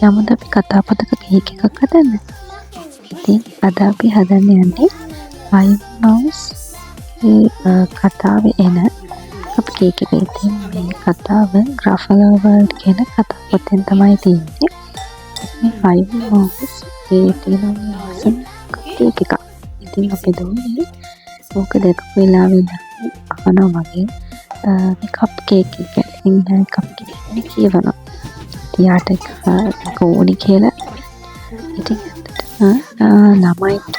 යමුද අපි කතාපොතක කේක් එකක් හදන්න. ඉතින් අද අපි හදන්න යන්නේ Five Mouse කතාවේ එන කප් කේක් එක. ඉතින් මේ කතාව Gruffalo World කියන කතාපොතෙන් තමයි තියෙන්නේ. මේ Five Mouse තියෙන අවසන් කප් කේක් එක. ඉතින් අපි දුන්නේ ඕක දැකපු වෙලාවෙ ඉඳන් අහනවා වගේ මේ කප් කේක් එක ඉන්නේ කප් කේක් එක කියවනවා. යාට ඕනි කියලා. ඉතින් ළමයිට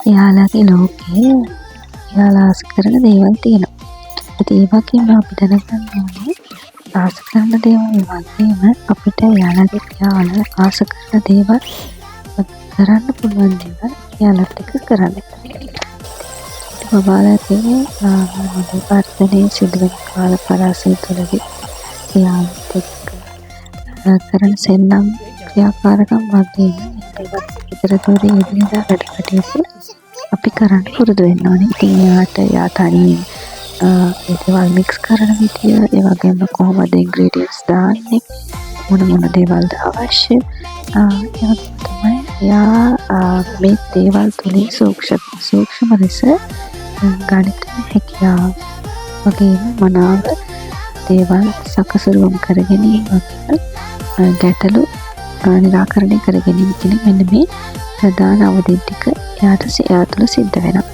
එයාලගේ ලෝකේ එයාලා ආස කරන දේවල් තියෙනවා. ඉතින් ඒ වගේම අපි දැනගන්න ඕනේ ආස කරන දේවල් වගේම අපිට එයාලගේ යාලා ආස කරන දේවල් කරන්න පුළුවන් දේවල් එයාලත් එක්ක කරන්න. ඔබලාගේ මොකද වර්තනයේ සිදුවෙන කාල පරාසය තුළදී එයාලත් එක්ක කරන සෙල්ලම් ක්‍රියාකාරකම් වගේ ඒවත් විතරතෝරේ එදිනෙදා වැඩ කටයුතු අපි කරන්න පුරුදු වෙන්න ඕනේ. ඉතින් යා තනියෙන් ඒ දේවල් මික්ස් කරන විදිය, ඒ වගේම කොහොමද ඉන්ග්‍රීඩියන්ට්ස් දාන්නේ, මොන දේවල්ද අවශ්‍ය, ඒ තමයි යා මේ දේවල් තුලින් සූක්ෂම ලෙස ගණිත හැකියාව වගේම මනාව දේවල් සකසුරුවම් කර ගැනීම වගේ ගැටලු නිරාකරණය කර ගැනීම කියන මෙන්න මේ ප්‍රධාන අවධීන් ටික එයා තුළ සිද්ධ වෙනවා.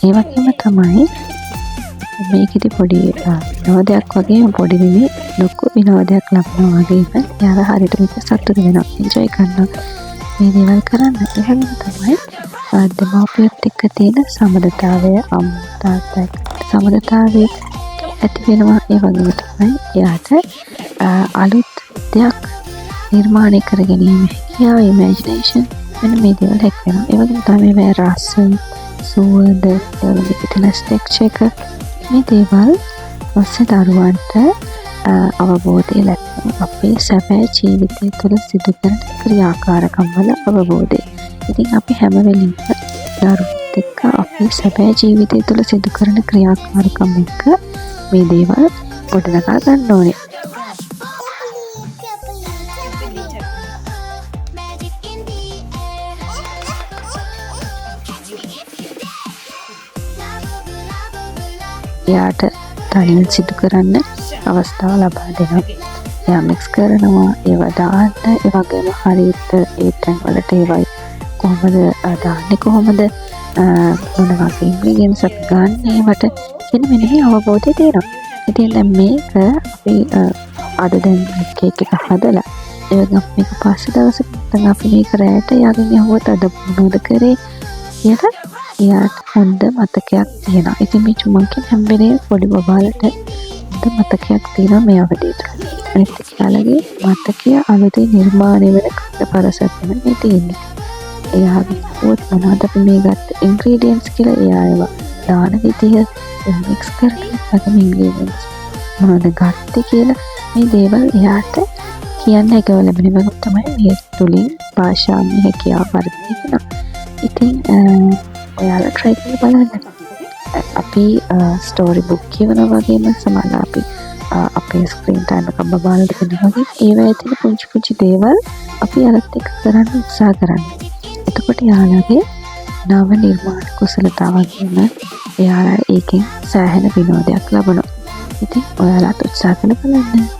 ඒ වගේම තමයි මේකෙදි පොඩි විනෝදයක් වගේ පොඩි වෙමි ලොකු විනෝදයක් ලබනවා වගේම එයාලා හරියට මේක සතුටු වෙනවා, එන්ජොයි කරනවා මේ දේවල් කරන්න. ඒ වගේම තමයි දෙමාපියොත් එක්ක තියෙන සමගතාවය, අම්මා තාත්තා සමගතාවය ඇති වෙනවා. ඒ වගේම තමයි එයාට අලුත් දෙයක් නිර්මාණය කර ගැනීම හැකියාව, ඉමේජිනේෂන් වෙන මේ දේවල් හැක් වෙනවා. ඒ වගේම තමයි මේ රස, සුවඳ, ඒ වගේ පිටන ටෙක්ස්චර් එක මේ දේවල් ඔස්සේ දරුවන්ට අවබෝධය ලැබෙනවා. අපේ සැබෑ ජීවිතය තුළ සිදු කරන ක්‍රියාකාරකම් වල අවබෝධය. ඉතින් අපි හැම වෙලෙම දරුවොත් එක්ක අපේ සැබෑ ජීවිතය තුළ සිදු කරන ක්‍රියාකාරකම් එක්ක මේ දේවල් ගොඩනගා ගන්න ඕනේ. එයාට තනියෙන් සිදු කරන්න අවස්ථාව ලබා දෙනවා. එයා මික්ස් කරනවා, ඒවා දාන්න, ඒ වගේම හරියට ඒ තැන් වලට ඒවයි කොහොමද දාන්නේ, කොහොමද මොන වගේ ඉන්ග්‍රීඩියන්ට්ස් අපි ගන්න ඒවට කියන මෙන්න මේ අවබෝධය තියෙනවා. ඉතින් දැන් මේක අපි අද දැන් කේක් එක හදලා ඒ වගේම මේක පස්සේ දවසක නැත්නම් අපි මේක රැයට යාගෙන යවුවත් අද මොනවද කරේ කියලා එයාට හොඳ මතකයක් තියෙනවා. ඉතින් මේ චුමන්කින් හැම වෙලේම පොඩි බබාලට හොඳ මතකයක් තියෙනවා මේ අවදීට. අනිත් එයාලගේ මතකය අලුතෙන් නිර්මාණය වෙන පරසක් මේ තියෙන්නේ. එයාගේ පොත් මොනවද අපි මේ ගත්ත ඉන්ග්‍රීඩියන්ට්ස් කියලා එයා ඒවා දාන විදිය, මික්ස් කරන වගේ ඉන්ග්‍රීඩියන්ට්ස් මොනවද ගත්තේ කියලා මේ දේවල් එයාට කියන්න එකව ලැබෙන වගේ තමයි මේ තුලින් භාෂාවේ හැකියාව වර්ධනය වෙනවා. ඉතින් ඔයාලා try කරලා බලන්න. අපි ස්ටෝරි බුක් කියවනවා වගේම සමහරවිට අපි අපේ ස්ක්‍රීන් ටයිම් එක බබාලට දෙනවා වගේ ඒවැය තියෙන පුංචි දේවල් අපි අරත් එක්ක කරන්න උත්සාහ කරන්න. එතකොට යාළුවගේ නව නිර්මාණ කුසලතාව වගේම එයාලා ඒකෙන් සෑහෙන විනෝදයක් ලබනවා. ඉතින් ඔයාලත් උත්සාහ කරලා බලන්න.